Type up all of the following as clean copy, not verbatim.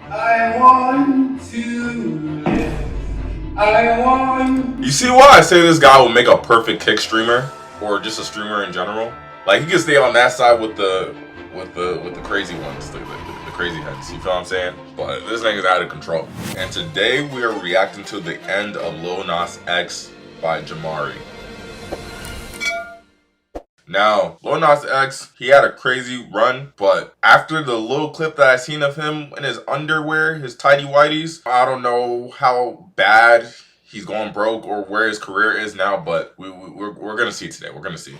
I want to live. I want. You see why I say this guy will make a perfect kick streamer or just a streamer in general? Like he can stay on that side with the crazy ones, the crazy heads. You feel what I'm saying? But this thing is out of control. And today we are reacting to the end of Lil Nas X by Jamari. Now, Lil Nas X, he had a crazy run, but after the little clip that I seen of him in his underwear, his tidy whities, I don't know how bad he's going broke or where his career is now, but we're gonna see today. We're gonna see.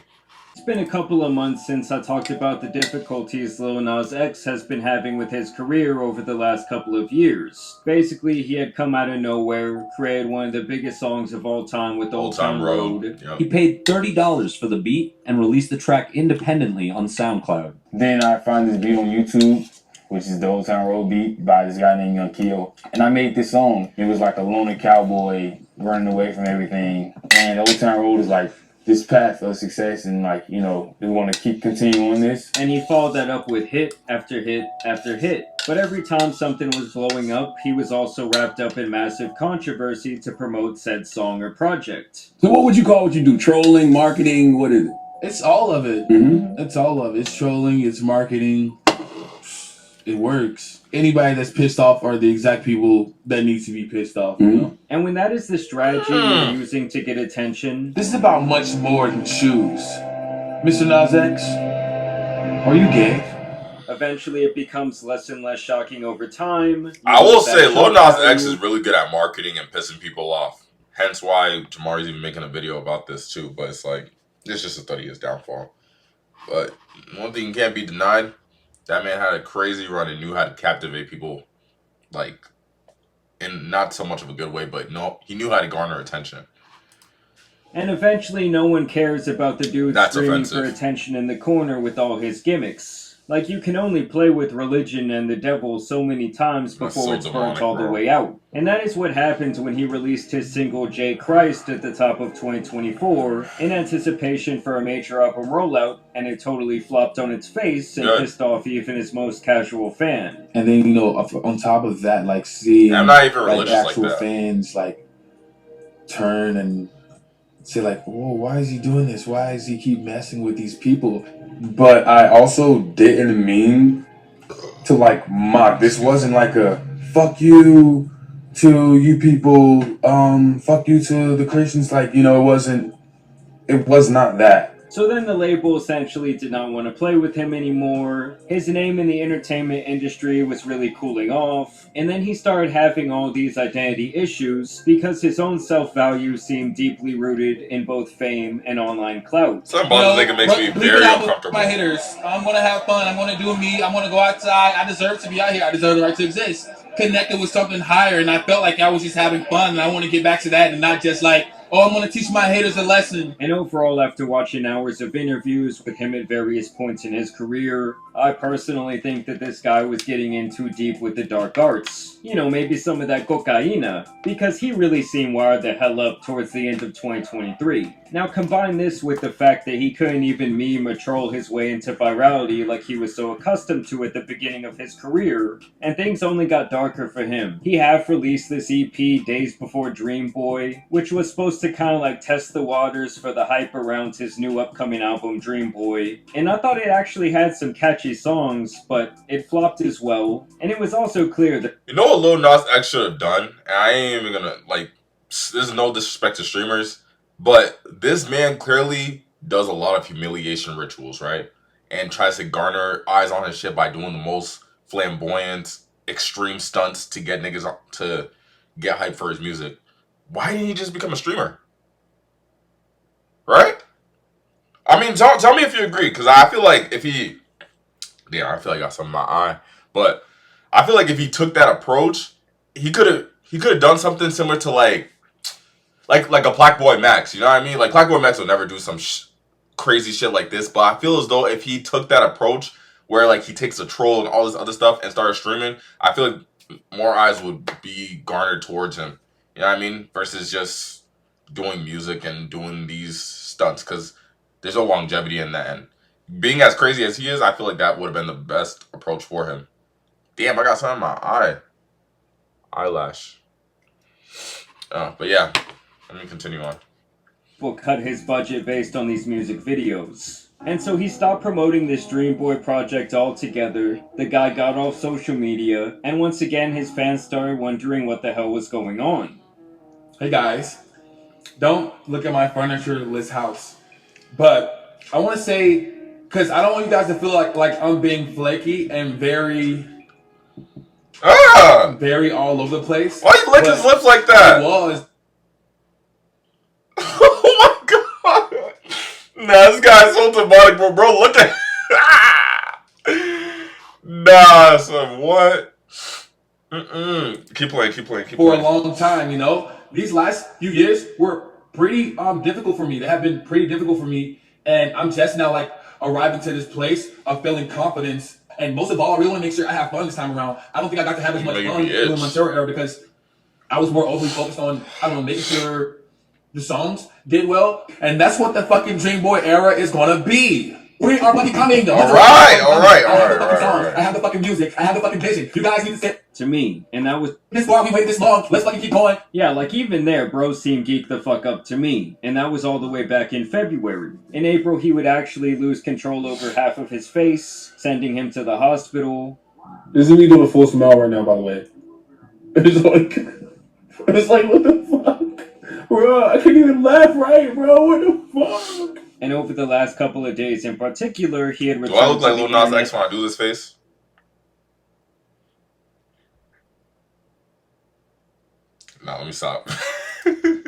It's been a couple of months since I talked about the difficulties Lil Nas X has been having with his career over the last couple of years. Basically, he had come out of nowhere, created one of the biggest songs of all time with Old Town Road. Yep. He paid $30 for the beat and released the track independently on SoundCloud. Then I find this beat on YouTube, which is the Old Town Road beat by this guy named Young Keo. And I made this song. It was like a lonely cowboy running away from everything. And Old Town Road is like this path of success, and like, you know, we want to keep continuing this. And he followed that up with hit after hit after hit. But every time something was blowing up, he was also wrapped up in massive controversy to promote said song or project. So what would you call what you do? Trolling, marketing, what is it? It's all of it. Mm-hmm. It's all of it. It's trolling, it's marketing. It works. Anybody that's pissed off are the exact people that need to be pissed off, you know? And when that is the strategy you're using to get attention, This is about much more than shoes. Mr. Nas X, are you gay? eventually it becomes less and less shocking over time. I will That say Lil shock Nas X value- is really good at marketing and pissing people off. Hence why Jamari's even making a video about this too. But it's like, it's just a study of his downfall. But one thing can't be denied, that man had a crazy run and knew how to captivate people, like, in not so much of a good way, but no, he knew how to garner attention. And eventually no one cares about the dude That's screaming offensive. for attention in the corner with all his gimmicks. Like, you can only play with religion and the devil so many times That's before so it's burnt demonic, all the bro. way out. And that is what happened when he released his single J Christ at the top of 2024 in anticipation for a major album rollout, and it totally flopped on its face and Good. pissed off even his most casual fan. And then, you know, on top of that, like seeing I'm not even like religious like actual that. fans like turn and say like, whoa, why is he doing this? Why does he keep messing with these people? But I also didn't mean to like mock. This wasn't like a fuck you to you people, fuck you to the Christians. Like, you know, it was not that. So then the label essentially did not want to play with him anymore. His name in the entertainment industry was really cooling off. And then he started having all these identity issues because his own self-value seemed deeply rooted in both fame and online clout. Some buttons nigga makes me very uncomfortable. My hitters. I'm gonna have fun. I'm gonna do me. I'm gonna go outside. I deserve to be out here. I deserve the right to exist. Connected with something higher, and I felt like I was just having fun, and I want to get back to that, and not just like, oh, I'm gonna teach my haters a lesson. And overall, after watching hours of interviews with him at various points in his career, I personally think that this guy was getting in too deep with the dark arts. You know, maybe some of that cocaina, because he really seemed wired the hell up towards the end of 2023. Now combine this with the fact that he couldn't even meme or troll his way into virality like he was so accustomed to at the beginning of his career, and things only got darker for him. He half released this EP days before Dream Boy, which was supposed to kind of like test the waters for the hype around his new upcoming album Dream Boy, and I thought it actually had some catchy songs, but it flopped as well. And it was also clear that, You know what Lil Nas X should have done? And I ain't even gonna, like, there's no disrespect to streamers, but this man clearly does a lot of humiliation rituals, right? And tries to garner eyes on his shit by doing the most flamboyant, extreme stunts to get niggas to get hype for his music. Why didn't he just become a streamer? Right? I mean, tell me if you agree, because I feel like if he... Yeah, I feel like I got something in my eye. But I feel like if he took that approach, he could have done something similar to like a Black Boy Max. You know what I mean? Like Black Boy Max will never do some crazy shit like this. But I feel as though if he took that approach, where like he takes a troll and all this other stuff and started streaming, I feel like more eyes would be garnered towards him. You know what I mean? Versus just doing music and doing these stunts, because there's no longevity in that. And being as crazy as he is, I feel like that would have been the best approach for him. Damn, I got something in my eye. eyelash. But yeah, let me continue on. Will cut his budget based on these music videos. And so he stopped promoting this Dream Boy project altogether. The guy got off social media, and once again his fans started wondering what the hell was going on. Hey guys, don't look at my furniture-less house. But I want to say, because I don't want you guys to feel like I'm being flaky and very all over the place. Why you lick his lips like It that? was. Oh my god! Nah, this guy's so demonic, bro. Bro, look at. Nah, son, what? Keep playing. For a long time, you know. These last few years were pretty difficult for me. They have been pretty difficult for me, and I'm just now like arriving to this place of feeling confidence. And most of all, I really want to make sure I have fun this time around. I don't think I got to have as much fun in the Montero era because I was more overly focused on, I don't know, making sure the songs did well, and that's what the fucking Dream Boy era is gonna be. We are fucking coming, though. All right. I have the fucking songs. I have the fucking music. I have the fucking vision. You guys need to sit To me, and that was this far. We waited this long. Let's fucking keep going. yeah, like even there, bro seemed geeked the fuck up to me, and that was all the way back in February. In April, he would actually lose control over half of his face, sending him to the hospital. This is me doing a full smile right now, by the way. It's like, what the fuck? Bro, I can't even laugh right, bro. What the fuck? And over the last couple of days in particular, he had Do returned I look to like the Lil Nas internet X when I do this face? Nah, let me stop.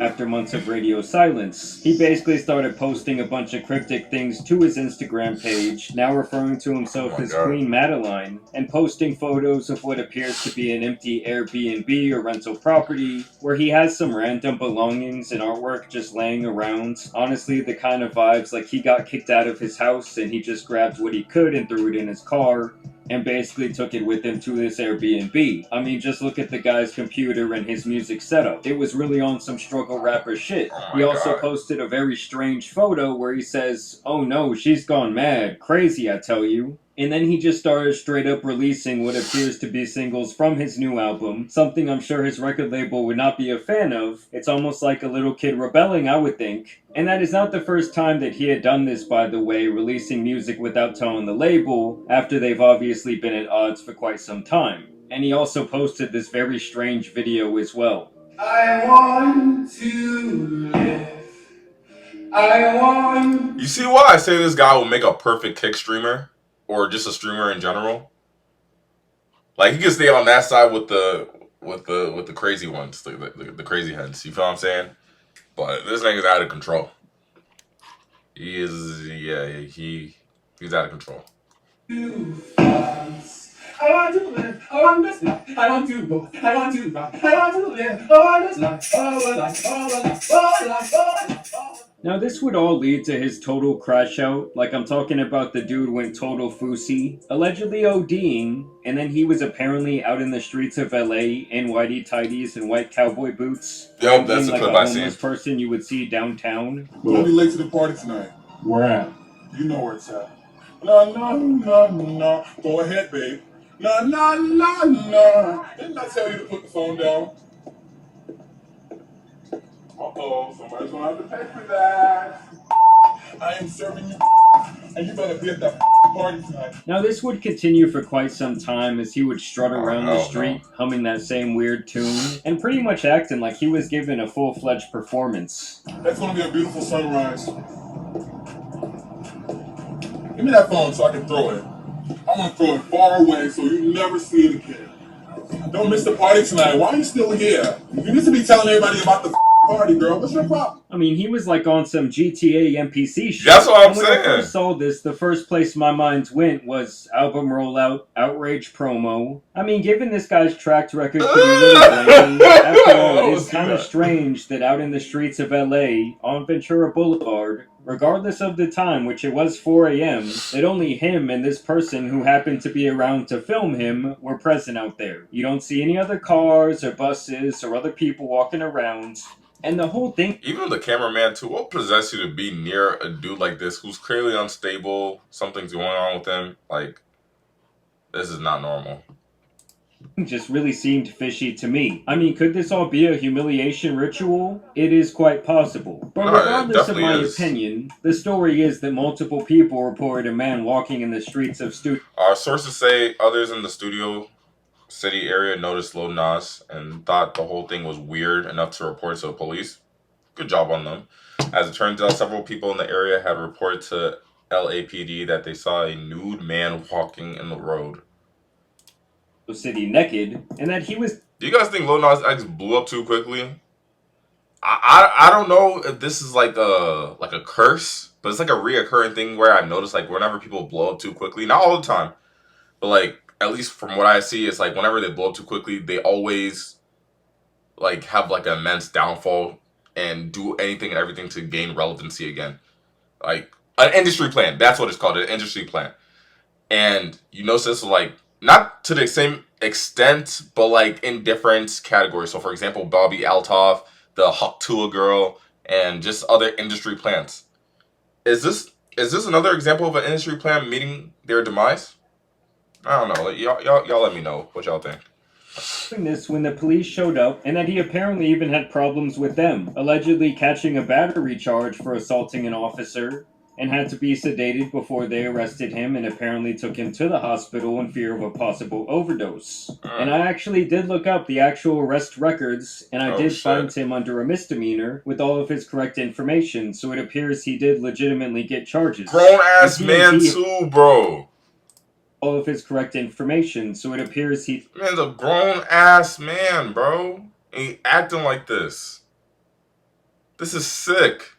after months of radio silence. He basically started posting a bunch of cryptic things to his Instagram page, now referring to himself as Queen Madeline, and posting photos of what appears to be an empty Airbnb or rental property, where he has some random belongings and artwork just laying around. Honestly, the kind of vibes like he got kicked out of his house and he just grabbed what he could and threw it in his car, and basically took it with him to this Airbnb. I mean, just look at the guy's computer and his music setup. It was really on some struggle rapper shit. He also posted a very strange photo where he says, "Oh no, she's gone mad. Crazy, I tell you." And then he just started straight up releasing what appears to be singles from his new album, something I'm sure his record label would not be a fan of. It's almost like a little kid rebelling, I would think. And that is not the first time that he had done this, by the way, releasing music without telling the label, after they've obviously been at odds for quite some time. And he also posted this very strange video as well. I want to live. I want. You see why I say this guy will make a perfect kick streamer? Or just a streamer in general? Like, he can stay on that side with the crazy ones, the crazy heads. You feel what I'm saying? But this nigga's out of control. He's out of control. I want to live, I want this life, I want to go, I want to rock, I want to live, oh this life, oh life, oh life, oh life, oh life, oh life. Now this would all lead to his total crash out, like I'm talking about the dude went total fousey, allegedly ODing, and then he was apparently out in the streets of LA in whitey tighties and white cowboy boots. Yup, that's the like clip a I seen. homeless person you would see downtown. Don't be late to the party tonight. Where at? You know where it's at. No. Go ahead, babe. No. Didn't I tell you to put the phone down? Uh-oh, somebody's gonna have to pay for that. I am serving you, and you better be at that party tonight. Now this would continue for quite some time as he would strut around the street, humming that same weird tune, and pretty much acting like he was giving a full-fledged performance. That's gonna be a beautiful sunrise. Give me that phone so I can throw it. I'm gonna throw it far away so you never see it again. Don't miss the party tonight. Why are you still here? You need to be telling everybody about the party, girl. What's your problem? I mean, he was like on some GTA NPC shit. That's what I'm When saying. I first saw this, the first place my mind went was album rollout, outrage promo. I mean, given this guy's track record, could be really blaming. After all, it is kind of strange that out in the streets of LA, on Ventura Boulevard, regardless of the time, which it was 4 a.m., that only him and this person who happened to be around to film him were present out there. You don't see any other cars or buses or other people walking around. And the whole thing... Even the cameraman, too, what possessed you to be near a dude like this who's clearly unstable, something's going on with him? Like, this is not normal. just really seemed fishy to me. I mean, could this all be a humiliation ritual? It is quite possible. But No, it regardless of definitely my is. opinion, the story is that multiple people reported a man walking in the streets of Studio Sources say others in the Studio City area noticed Lil Nas and thought the whole thing was weird enough to report to the police. Good job on them. As it turns out, several people in the area had reported to LAPD that they saw a nude man walking in the road. City naked, and that he was Do you guys think Lil Nas X blew up too quickly? I don't know if this is like a curse, but it's like a reoccurring thing where I notice like whenever people blow up too quickly, not all the time, but like at least from what I see, it's like whenever they blow up too quickly, they always like have like an immense downfall and do anything and everything to gain relevancy again. Like an industry plan. That's what it's called, an industry plan. And you notice this like not to the same extent, but like in different categories. So for example, Bobby Altoff, the Hawk Tua girl, and just other industry plans. Is this another example of an industry plan meeting their demise? I don't know. Like, y'all let me know what y'all think. doing this when the police showed up, and that he apparently even had problems with them, allegedly catching a battery charge for assaulting an officer, and had to be sedated before they arrested him and apparently took him to the hospital in fear of a possible overdose. And I actually did look up the actual arrest records, and I did find him under a misdemeanor with all of his correct information, so it appears he did legitimately get charges. Grown ass man too, bro. All of his correct information, so it appears he... Man's a grown ass man, bro. Ain't acting like this. This is sick.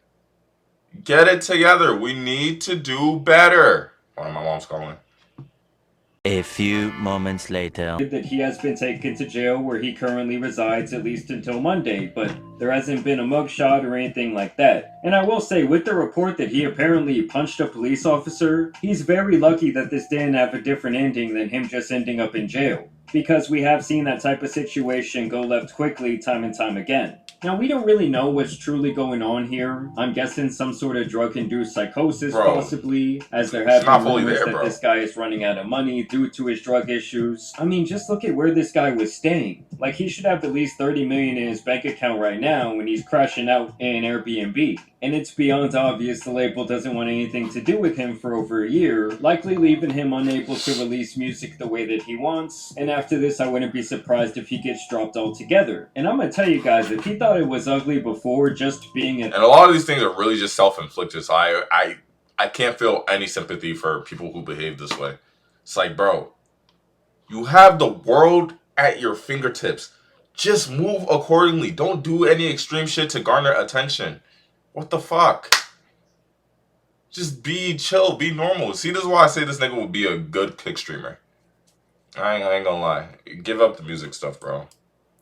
Get it together. We need to do better. Hold on, my mom's calling. A few moments later. That he has been taken to jail where he currently resides at least until Monday, but there hasn't been a mugshot or anything like that. And I will say, with the report that he apparently punched a police officer, he's very lucky that this didn't have a different ending than him just ending up in jail. Because we have seen that type of situation go left quickly time and time again. Now, we don't really know what's truly going on here. I'm guessing some sort of drug-induced psychosis, possibly, as there have been rumors that this guy is running out of money due to his drug issues. I mean, just look at where this guy was staying. Like, he should have at least $30 million in his bank account right now when he's crashing out in Airbnb. And it's beyond obvious the label doesn't want anything to do with him for over a year, likely leaving him unable to release music the way that he wants. And after this, I wouldn't be surprised if he gets dropped altogether. And I'm gonna tell you guys, if he thought it was ugly before just being And a lot of these things are really just self-inflicted, so I can't feel any sympathy for people who behave this way. It's like, bro, you have the world at your fingertips. Just move accordingly. Don't do any extreme shit to garner attention. What the fuck? Just be chill, be normal. See, this is why I say this nigga will be a good kick streamer. I ain't gonna lie. Give up the music stuff, bro.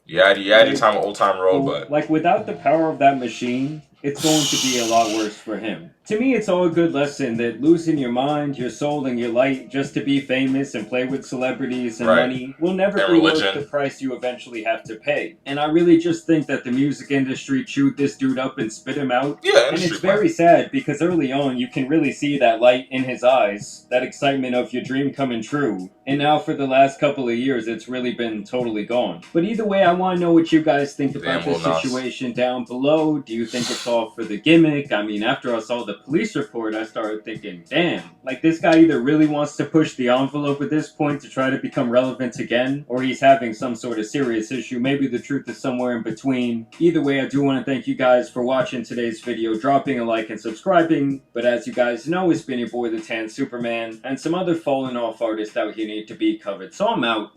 You had your time with Old Time Road, but... Like, without the power of that machine, it's going to be a lot worse for him. To me, it's all a good lesson that losing your mind, your soul, and your light just to be famous and play with celebrities and money will never be worth the price you eventually have to pay. And I really just think that the music industry chewed this dude up and spit him out. Yeah, and it's very sad because early on you can really see that light in his eyes, that excitement of your dream coming true. And now for the last couple of years, it's really been totally gone. But either way, I want to know what you guys think about this situation down below. Do you think it's all for the gimmick? I mean, after I saw the police report, I started thinking, damn, like this guy either really wants to push the envelope at this point to try to become relevant again, or he's having some sort of serious issue. Maybe the truth is somewhere in between. Either way, I do want to thank you guys for watching today's video, dropping a like and subscribing. But as you guys know, it's been your boy the Tan Superman, and some other fallen off artists out here need to be covered. So I'm out.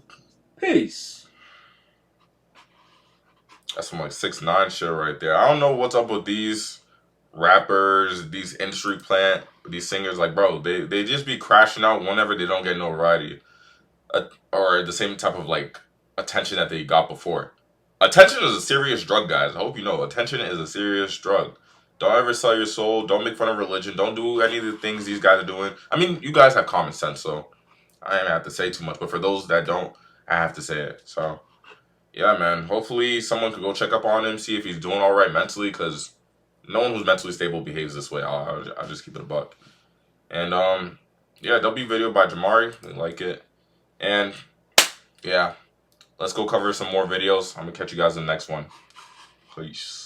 Peace. That's some like 6ix9ine shit right there. I don't know what's up with these rappers, these industry plant, these singers. Like, bro, they just be crashing out whenever they don't get notoriety, or the same type of like attention that they got before. Attention is a serious drug, guys. I hope you know. Attention is a serious drug. Don't ever sell your soul. Don't make fun of religion. Don't do any of the things these guys are doing. I mean, you guys have common sense, so I don't have to say too much. But for those that don't, I have to say it. So yeah, man. Hopefully someone could go check up on him, see if he's doing all right mentally, because no one who's mentally stable behaves this way. I'll just keep it a buck. And yeah, W video by Jamari. We like it. And yeah, let's go cover some more videos. I'm gonna catch you guys in the next one. Peace.